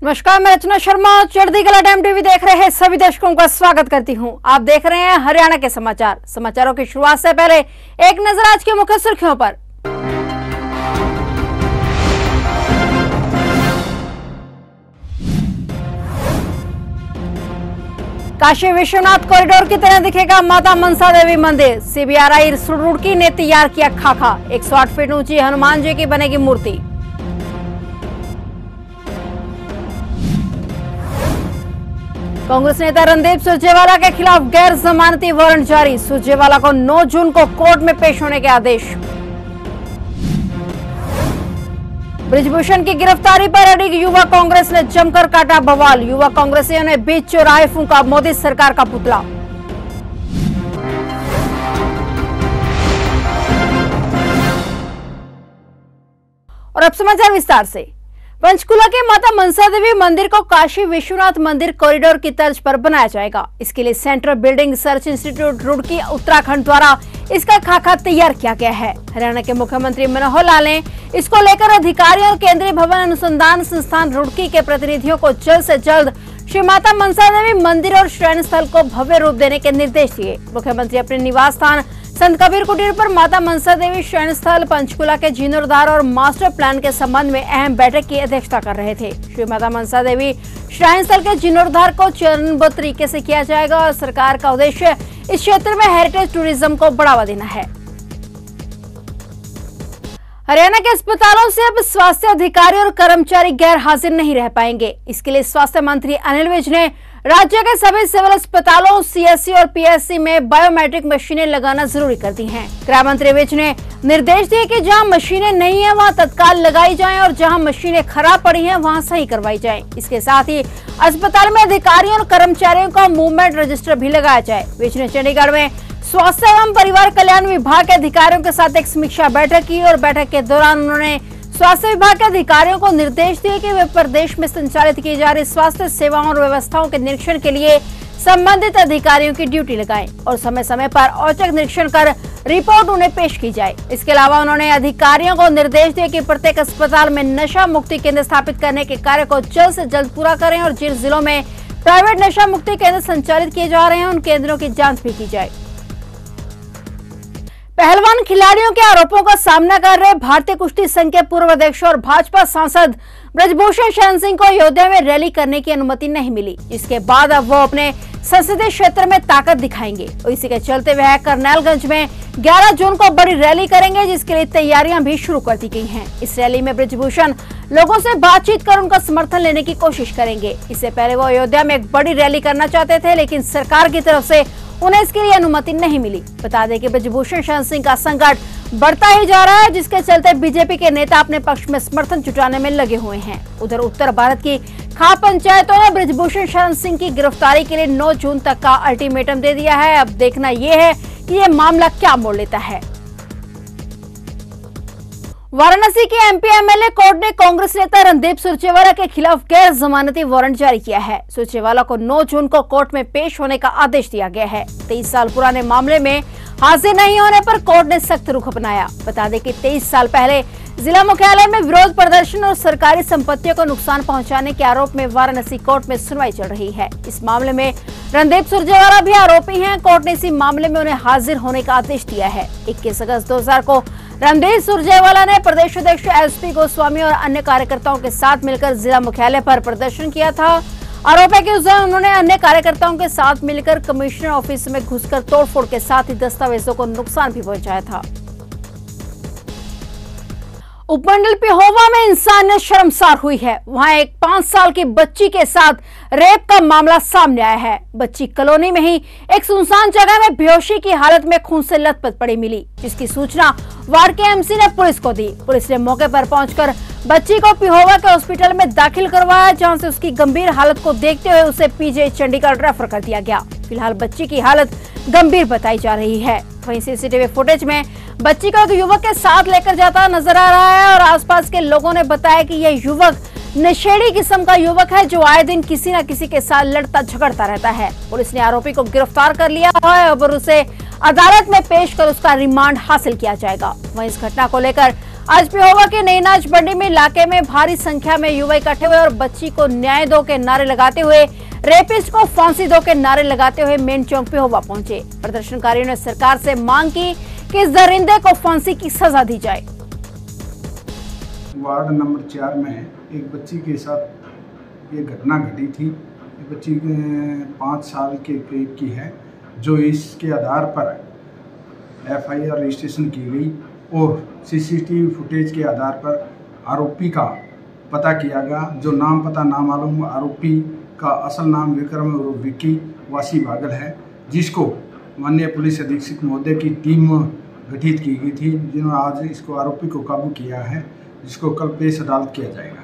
नमस्कार, मैं रचना शर्मा चढ़ती कला टाइम टीवी देख रहे हैं सभी दर्शकों का स्वागत करती हूं। आप देख रहे हैं हरियाणा के समाचार। समाचारों की शुरुआत से पहले एक नजर आज की मुख्य सुर्खियों पर। काशी विश्वनाथ कॉरिडोर की तरह दिखेगा माता मनसा देवी मंदिर। सीबीआरआई रुड़की ने तैयार किया खाका। 108 फीट ऊंची हनुमान जी की बनेगी मूर्ति। कांग्रेस नेता रणदीप सुरजेवाला के खिलाफ गैर जमानती वारंट जारी। सुरजेवाला को 9 जून को कोर्ट में पेश होने के आदेश। बृजभूषण की गिरफ्तारी पर अड़ी युवा कांग्रेस ने जमकर काटा बवाल। युवा कांग्रेसियों ने बीच चौराहे फूंका मोदी सरकार का पुतला। और अब समाचार विस्तार से। पंचकुला के माता मनसा देवी मंदिर को काशी विश्वनाथ मंदिर कॉरिडोर की तर्ज पर बनाया जाएगा। इसके लिए central building research institute Roorkee Uttarakhand द्वारा इसका खाका तैयार किया गया है। हरियाणा के मुख्यमंत्री मनोहर लाल ने इसको लेकर अधिकारियों और केंद्रीय भवन अनुसंधान संस्थान रुड़की के प्रतिनिधियों को जल्द से जल्द श्री माता मनसा देवी मंदिर और शयन स्थल को भव्य रूप देने के निर्देश दिए। मुख्यमंत्री अपने निवास स्थान संत कबीर कुटीर पर माता मनसा देवी शयन स्थल पंचकुला के जीर्णोद्धार और मास्टर प्लान के संबंध में अहम बैठक की अध्यक्षता कर रहे थे। श्री माता मनसा देवी शयन स्थल के जीर्णोद्धार को चरणबद्ध तरीके से किया जाएगा और सरकार का उद्देश्य इस क्षेत्र में हेरिटेज टूरिज्म को बढ़ावा देना है। हरियाणा के अस्पतालों से अब स्वास्थ्य अधिकारी और कर्मचारी गैर हाजिर नहीं रह पाएंगे। इसके लिए स्वास्थ्य मंत्री अनिल विज ने राज्य के सभी सिविल अस्पतालों, सीएससी और पीएससी में बायोमेट्रिक मशीनें लगाना जरूरी कर दी हैं। गृह मंत्री विज ने निर्देश दिए कि जहां मशीनें नहीं है वहां तत्काल लगाई जाएं और जहां मशीनें खराब पड़ी हैं वहां सही करवाई जाएं। इसके साथ ही अस्पताल में अधिकारियों और कर्मचारियों का मूवमेंट रजिस्टर भी लगाया जाए। विज ने चंडीगढ़ में स्वास्थ्य एवं परिवार कल्याण विभाग के अधिकारियों के साथ एक समीक्षा बैठक की और बैठक के दौरान उन्होंने स्वास्थ्य विभाग के अधिकारियों को निर्देश दिए कि वे प्रदेश में संचालित की जा रही स्वास्थ्य सेवाओं और व्यवस्थाओं के निरीक्षण के लिए संबंधित अधिकारियों की ड्यूटी लगाएं और समय समय पर औचक निरीक्षण कर रिपोर्ट उन्हें पेश की जाए। इसके अलावा उन्होंने अधिकारियों को निर्देश दिए कि प्रत्येक अस्पताल में नशा मुक्ति केंद्र स्थापित करने के कार्य को जल्द से जल्द पूरा करें और जिन जिलों में प्राइवेट नशा मुक्ति केंद्र संचालित किए जा रहे हैं उन केंद्रों की जाँच भी की जाए। पहलवान खिलाड़ियों के आरोपों का सामना कर रहे भारतीय कुश्ती संघ के पूर्व अध्यक्ष और भाजपा सांसद बृजभूषण शरण सिंह को अयोध्या में रैली करने की अनुमति नहीं मिली। इसके बाद अब वो अपने संसदीय क्षेत्र में ताकत दिखाएंगे और इसी के चलते वह करनैलगंज में 11 जून को बड़ी रैली करेंगे, जिसके लिए तैयारियां भी शुरू कर दी गई हैं। इस रैली में बृजभूषण लोगों से बातचीत कर उनका समर्थन लेने की कोशिश करेंगे। इससे पहले वो अयोध्या में एक बड़ी रैली करना चाहते थे, लेकिन सरकार की तरफ से उन्हें इसके लिए अनुमति नहीं मिली। बता दें कि बृजभूषण शरण सिंह का संकट बढ़ता ही जा रहा है, जिसके चलते बीजेपी के नेता अपने पक्ष में समर्थन जुटाने में लगे हुए हैं। उधर उत्तर भारत की खाप पंचायतों ने बृजभूषण शरण सिंह की गिरफ्तारी के लिए 9 जून तक का अल्टीमेटम दे दिया है। अब देखना यह है कि यह मामला क्या मोड़ लेता है। वाराणसी के एमपी एमएलए कोर्ट ने कांग्रेस नेता रणदीप सुरजेवाला के खिलाफ गैर जमानती वारंट जारी किया है। सुरजेवाला को 9 जून को कोर्ट में पेश होने का आदेश दिया गया है। 23 साल पुराने मामले में हाजिर नहीं होने पर कोर्ट ने सख्त रुख अपनाया। बता दें कि 23 साल पहले जिला मुख्यालय में विरोध प्रदर्शन और सरकारी संपत्तियों को नुकसान पहुंचाने के आरोप में वाराणसी कोर्ट में सुनवाई चल रही है। इस मामले में रणदीप सुरजेवाला भी आरोपी हैं। कोर्ट ने इसी मामले में उन्हें हाजिर होने का आदेश दिया है। 21 अगस्त 2000 को रणदीप सुरजेवाला ने प्रदेश अध्यक्ष एसपी गोस्वामी और अन्य कार्यकर्ताओं के साथ मिलकर जिला मुख्यालय पर प्रदर्शन किया था। आरोप है कि उस दौरान उन्होंने अन्य कार्यकर्ताओं के साथ मिलकर कमिश्नर ऑफिस में घुसकर तोड़फोड़ के साथ ही दस्तावेजों को नुकसान भी पहुंचाया था। उपमंडल पिहोवा में इंसानियत शर्मसार हुई है। वहां एक 5 साल की बच्ची के साथ रेप का मामला सामने आया है। बच्ची कॉलोनी में ही एक सुनसान जगह में बेहोशी की हालत में खून से लथपथ पड़ी मिली, जिसकी सूचना वार्ड के एमसी ने पुलिस को दी। पुलिस ने मौके पर पहुंचकर बच्ची को पिहोवा के हॉस्पिटल में दाखिल करवाया, जहां से उसकी गंभीर हालत को देखते हुए उसे पीजी चंडीगढ़ रेफर कर दिया गया। फिलहाल बच्ची की हालत गंभीर बताई जा रही है। वहीं सीसीटीवी फुटेज में बच्ची को एक युवक के साथ लेकर जाता नजर आ रहा है और आसपास के लोगों ने बताया कि यह युवक नशेड़ी किस्म का युवक है, जो आए दिन किसी न किसी के साथ लड़ता झगड़ता रहता है। पुलिस ने आरोपी को गिरफ्तार कर लिया है और उसे अदालत में पेश कर उसका रिमांड हासिल किया जाएगा। वहीं इस घटना को लेकर आज पेहोवा के नईनाज मंडी में इलाके में भारी संख्या में युवा इकट्ठे हुए और बच्ची को न्याय दो के नारे लगाते हुए, रेपिस्ट को फांसी दो के नारे लगाते हुए मेन चौक पेहोवा पहुंचे। प्रदर्शनकारियों ने सरकार से मांग की कि इस दरिंदे को फांसी की सजा दी जाए। वार्ड नंबर 4 में एक बच्ची के साथ ये घटना घटी थी। ये बच्ची 5 साल के करीब की है, जो इसके आधार पर FIR रजिस्ट्रेशन की गई और CCTV फुटेज के आधार पर आरोपी का पता किया गया। जो नाम पता नामालूम आरोपी का असल नाम विक्रम और विक्की वासी बागल है, जिसको माननीय पुलिस अधीक्षक महोदय की टीम गठित की गई थी, जिन्होंने आज इसको आरोपी को काबू किया है, जिसको कल पेश अदालत किया जाएगा।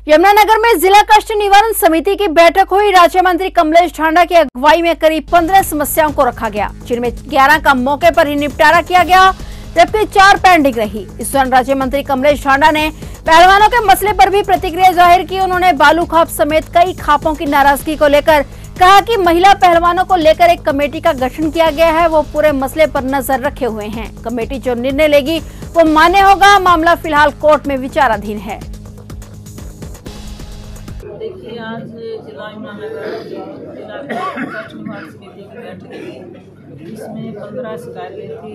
यमुनानगर में जिला कष्ट निवारण समिति की बैठक हुई। राज्य मंत्री कमलेश ढांडा की अगुवाई में करीब 15 समस्याओं को रखा गया, जिनमें 11 का मौके पर ही निपटारा किया गया, जबकि 4 पेंडिंग रही। इस दौरान राज्य मंत्री कमलेश ढांडा ने पहलवानों के मसले पर भी प्रतिक्रिया जाहिर की। उन्होंने बालू खाप समेत कई खापों की नाराजगी को लेकर कहा कि महिला पहलवानों को लेकर एक कमेटी का गठन किया गया है, वो पूरे मसले पर नजर रखे हुए हैं। कमेटी जो निर्णय लेगी वो मान्य होगा। मामला फिलहाल कोर्ट में विचाराधीन है। देखिए, आज जिला यमुनानगर जिला कष्ट निवारण समिति की बैठक हुई। इसमें 15 शिकायतें थी,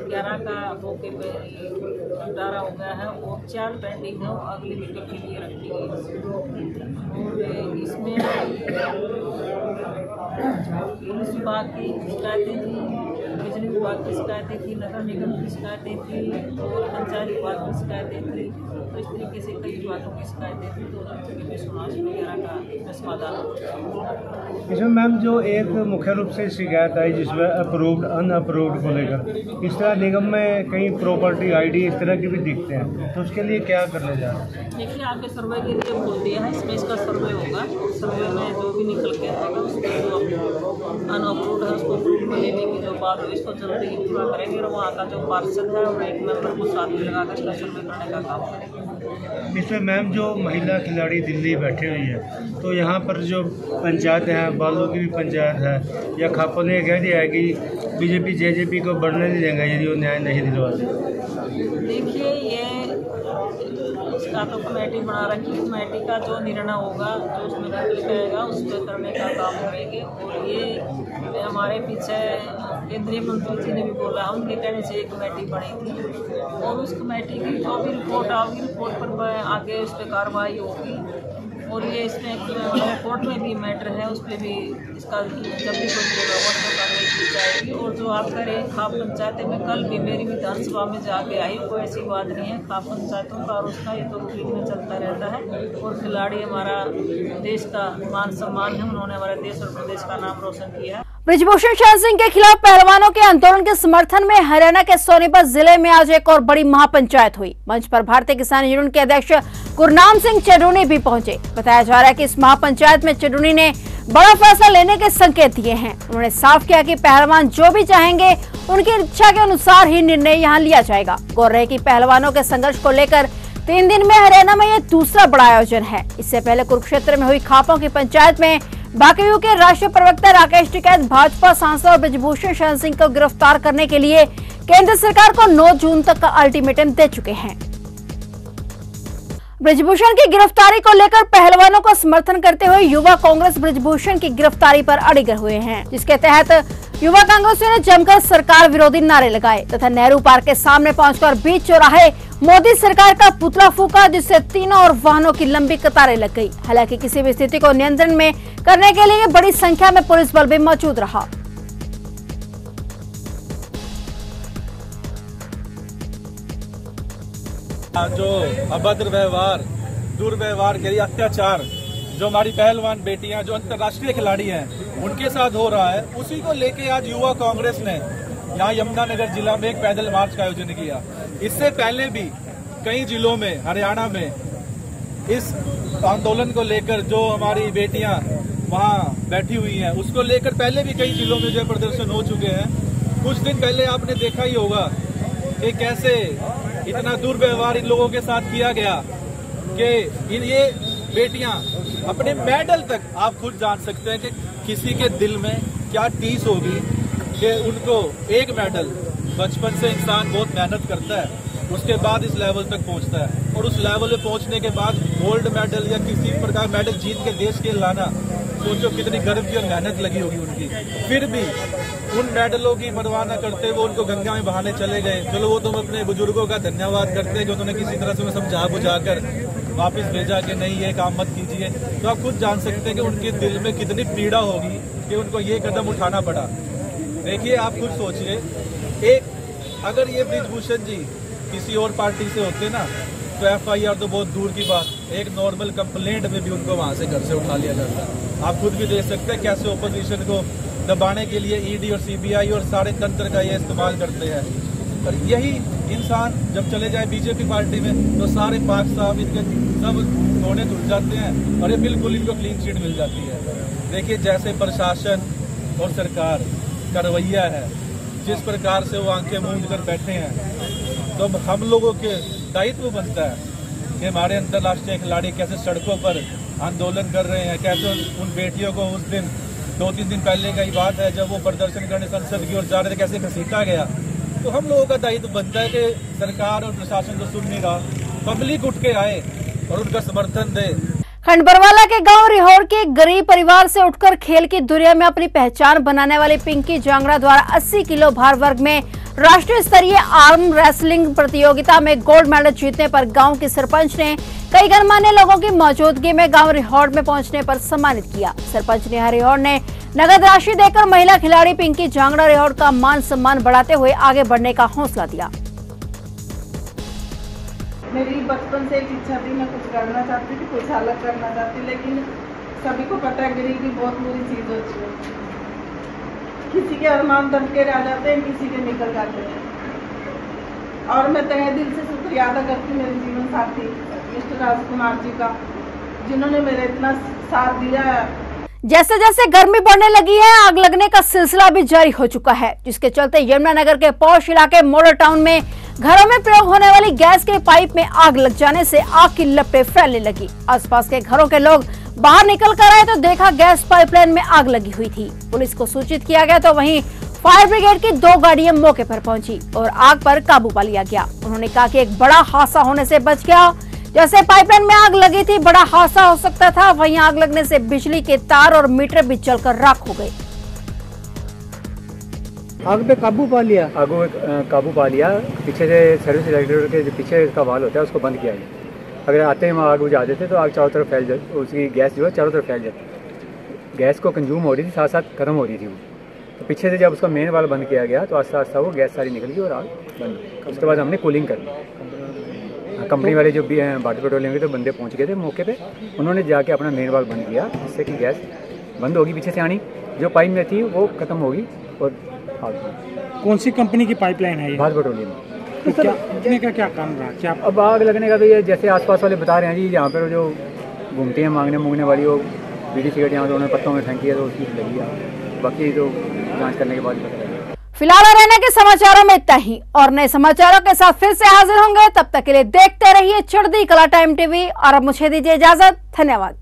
11 का मौके पे निपटारा हो गया है और 4 पेंडिंग है, वो अगली मीटिंग के लिए रखी गई। और इसमें पुलिस विभाग की शिकायतें थी, बिजली विभाग की शिकायतें थी, नगर निगम की शिकायतें थी और पंचायत विभाग की शिकायतें थी। तो इस तरीके से कई विभागों की शिकायतें थी। तो का समाधान इसमें मैम जो एक मुख्य रूप से शिकायत आई, जिसमें अप्रूव्ड अनअप्रूव्ड को लेकर, इस तरह निगम में कई प्रॉपर्टी ID इस तरह के भी दिखते हैं, तो उसके लिए क्या करने जा रहे हैं? देखिए, आपके सर्वे के लिए बोल दिया है, इसमें इसका सर्वे होगा। सर्वे में जो भी निकल के आएगा, उसको जो अनअप्रूव्ड है उसको अप्रूव में लेने की जो बात है, इसको जल्दी ही पूरा करेंगे और वहाँ का जो पार्षद है और एक मेंबर को साथ में लगाकर इसका सर्वे करने का काम करेंगे। इसमें मैम जो महिला खिलाड़ी दिल्ली बैठी हुई है, तो यहाँ पर जो पंचायत है, बालू की भी पंचायत है, या खापों ने कह दिया है कि BJP JJP को बढ़ने नहीं देंगे यदि वो न्याय नहीं दिलवाते। देखिए, ये इसका तो कमेटी बना रखी है। कमेटी का जो निर्णय होगा, जो उसमें निकलेगा, उस पर करने का काम करेंगे। और ये हमारे पीछे केंद्रीय मंत्री जी ने भी बोला, उनके कहने से एक कमेटी बनी थी और उस कमेटी की जो भी रिपोर्ट आएगी, रिपोर्ट पर आगे उस पर कार्रवाई होगी। और ये इसमें कोर्ट में भी मैटर है, उस पर भी इसका जब भी कोई कार्रवाई की जाएगी। और जो आप कह रहे हैं खाप पंचायतें में, कल भी मेरी विधानसभा में जाके आई, कोई ऐसी बात नहीं है। खाप पंचायतों का और उसका ये तो रूटीन में चलता रहता है। और खिलाड़ी हमारा देश का मान सम्मान है, उन्होंने हमारे देश और प्रदेश का नाम रोशन किया है। ब्रिजभूषण शरण सिंह के खिलाफ पहलवानों के आंदोलन के समर्थन में हरियाणा के सोनीपत जिले में आज एक और बड़ी महापंचायत हुई। मंच पर भारतीय किसान यूनियन के अध्यक्ष गुरनाम सिंह चडूनी भी पहुंचे। बताया जा रहा है कि इस महापंचायत में चडूनी ने बड़ा फैसला लेने के संकेत दिए हैं। उन्होंने साफ किया कि पहलवान जो भी चाहेंगे उनकी इच्छा के अनुसार ही निर्णय यहाँ लिया जाएगा। गौर रहे कि पहलवानों के संघर्ष को लेकर 3 दिन में हरियाणा में यह दूसरा बड़ा आयोजन है। इससे पहले कुरुक्षेत्र में हुई खापों की पंचायत में बाकायू के राष्ट्रीय प्रवक्ता राकेश टिकैत भाजपा सांसद और ब्रिजभूषण शरण सिंह को गिरफ्तार करने के लिए केंद्र सरकार को 9 जून तक का अल्टीमेटम दे चुके हैं। ब्रिजभूषण की गिरफ्तारी को लेकर पहलवानों का समर्थन करते हुए युवा कांग्रेस ब्रिजभूषण की गिरफ्तारी पर अड़िग हुए हैं, जिसके तहत युवा कांग्रेसियों ने जमकर सरकार विरोधी नारे लगाए तथा नेहरू पार्क के सामने पहुंचकर बीच चौराहे मोदी सरकार का पुतला फूका, जिससे तीनों और वाहनों की लंबी कतारें लग गई। हालांकि किसी भी स्थिति को नियंत्रण में करने के लिए बड़ी संख्या में पुलिस बल भी मौजूद रहा। जो अभद्र व्यवहार, दुर्व्यवहार के लिए अत्याचार जो हमारी पहलवान बेटियां जो अंतर्राष्ट्रीय खिलाड़ी हैं उनके साथ हो रहा है, उसी को लेके आज युवा कांग्रेस ने यहाँ यमुनानगर जिला में एक पैदल मार्च का आयोजन किया। इससे पहले भी कई जिलों में हरियाणा में इस आंदोलन को लेकर जो हमारी बेटियां वहाँ बैठी हुई हैं उसको लेकर पहले भी कई जिलों में जो प्रदर्शन हो चुके हैं। कुछ दिन पहले आपने देखा ही होगा कि कैसे इतना दुर्व्यवहार इन लोगों के साथ किया गया कि ये बेटियां अपने मेडल तक, आप खुद जान सकते हैं कि किसी के दिल में क्या टीस होगी कि उनको एक मेडल, बचपन से इंसान बहुत मेहनत करता है उसके बाद इस लेवल तक पहुंचता है, और उस लेवल पे पहुंचने के बाद गोल्ड मेडल या किसी प्रकार मेडल जीत के देश के लाना, सोचो कितनी गर्व की और मेहनत लगी होगी उनकी। फिर भी उन मेडलों की परवाह न करते वो उनको गंगा में बहाने चले गए। चलो वो तुम अपने बुजुर्गों का धन्यवाद करते हैं कि उन्होंने किसी तरह से उन्हें समझा बुझा कर वापस भेजा कि नहीं ये काम मत कीजिए। तो आप खुद जान सकते हैं कि उनके दिल में कितनी पीड़ा होगी कि उनको ये कदम उठाना पड़ा। देखिए आप खुद सोचिए, एक अगर ये ब्रिजभूषण जी किसी और पार्टी से होते ना तो FIR तो बहुत दूर की बात, एक नॉर्मल कंप्लेंट में भी उनको वहां से घर से उठा लिया जाता। आप खुद भी देख सकते हैं कैसे ओपोजिशन को दबाने के लिए ED और CBI और सारे तंत्र का ये इस्तेमाल करते हैं। और यही इंसान जब चले जाए BJP पार्टी में तो सारे पाक साहब इनके सब धोने धुल जाते हैं और ये बिल्कुल इनको क्लीन चिट मिल जाती है। देखिए जैसे प्रशासन और सरकार का रवैया है, जिस प्रकार से वो आंखें मूंद कर बैठे हैं, तो अब हम लोगों के दायित्व बनता है कि हमारे अंतर्राष्ट्रीय खिलाड़ी कैसे सड़कों पर आंदोलन कर रहे हैं, कैसे उन बेटियों को उस दिन 2-3 दिन पहले का ही बात है जब वो प्रदर्शन करने संसद की ओर जा रहे थे कैसे घसीटा गया। तो हम लोगों का दायित्व बनता है कि सरकार और प्रशासन तो सुन नहीं रहा, पब्लिक उठ के आए और उनका समर्थन दे। खंडबरवाला के गांव रिहोड़ के गरीब परिवार से उठकर खेल की दुनिया में अपनी पहचान बनाने वाली पिंकी जांगड़ा द्वारा 80 किलो भार वर्ग में राष्ट्रीय स्तरीय आर्म रेसलिंग प्रतियोगिता में गोल्ड मेडल जीतने पर गांव के सरपंच ने कई गणमान्य लोगों की मौजूदगी में गांव रिहोड़ में पहुंचने पर सम्मानित किया। सरपंच ने रिहोड़ ने नगद राशि देकर महिला खिलाड़ी पिंकी जांगड़ा रिहोड़ का मान सम्मान बढ़ाते हुए आगे बढ़ने का हौसला दिया। मेरी बचपन से एक इच्छा थी, मैं कुछ करना चाहती थी, कुछ अलग करना चाहती, लेकिन सभी को पता है गरीबी बहुत बुरी चीज होती है। किसी के अरमान दब के रह जाते हैं, किसी के निकल जाते हैं। और मैं तहे दिल से शुक्रिया अदा करती हूँ मेरे जीवन साथी मिस्टर राजकुमार जी का, जिन्होंने मेरा इतना साथ दिया है। जैसे जैसे गर्मी बढ़ने लगी है, आग लगने का सिलसिला भी जारी हो चुका है, जिसके चलते यमुनानगर के पौष इलाके मॉडल टाउन में घरों में प्रयोग होने वाली गैस के पाइप में आग लग जाने से आग की लपटें फैलने लगी। आसपास के घरों के लोग बाहर निकल कर आए तो देखा गैस पाइपलाइन में आग लगी हुई थी। पुलिस को सूचित किया गया तो वहीं फायर ब्रिगेड की 2 गाड़ियां मौके पर पहुंची और आग पर काबू पा लिया गया। उन्होंने कहा कि एक बड़ा हादसा होने से बच गया। जैसे पाइपलाइन में आग लगी थी, बड़ा हादसा हो सकता था, वहीं आग लगने से बिजली के तार और मीटर भी जलकर राख हो गए। आग पे काबू पा लिया, काबू पा लिया। पीछे से सर्विस डायरेक्टर के जो पीछे का वाल होता है उसको बंद किया गया। अगर आते ही आग बुझा देते तो आग चारों तरफ फैल जाती, उसकी गैस जो है चारों तरफ फैल जाती। गैस को कंज्यूम हो रही थी, साथ साथ खत्म हो रही थी वो। तो पीछे से जब उसका मेन वाल बंद किया गया तो आस्ता आस्ता वो गैस सारी निकल गई और आग बंद। उसके बाद हमने कूलिंग कर दी। कंपनी वाले जो भी हैं भारतीय पेट्रोलियम के तो बंदे पहुँच गए थे मौके पर, उन्होंने जाके अपना मेन वाल बंद किया, जिससे कि गैस बंद होगी। पीछे से आनी जो पाइप में थी वो खत्म होगी। और कौन सी कंपनी की पाइपलाइन है ये? भारत पेट्रोलियम। तो क्या लगने का क्या काम रहा? क्या अब आग लगने का तो ये जैसे आसपास वाले बता रहे हैं जी, यहाँ पर जो घूमती हैं मांगने वाली वो बीड़ी सिगरेट यहाँ तो उन्होंने पत्तों में फेंकी है तो उसकी लगी है। बाकी तो जांच करने के बाद पता लगेगा। फिलहाल रहने के समाचारों में इतना ही, और नए समाचारों के साथ फिर से हाजिर होंगे। तब तक के लिए देखते रहिए चढ़ती कला टाइम TV और अब मुझे दीजिए इजाजत। धन्यवाद।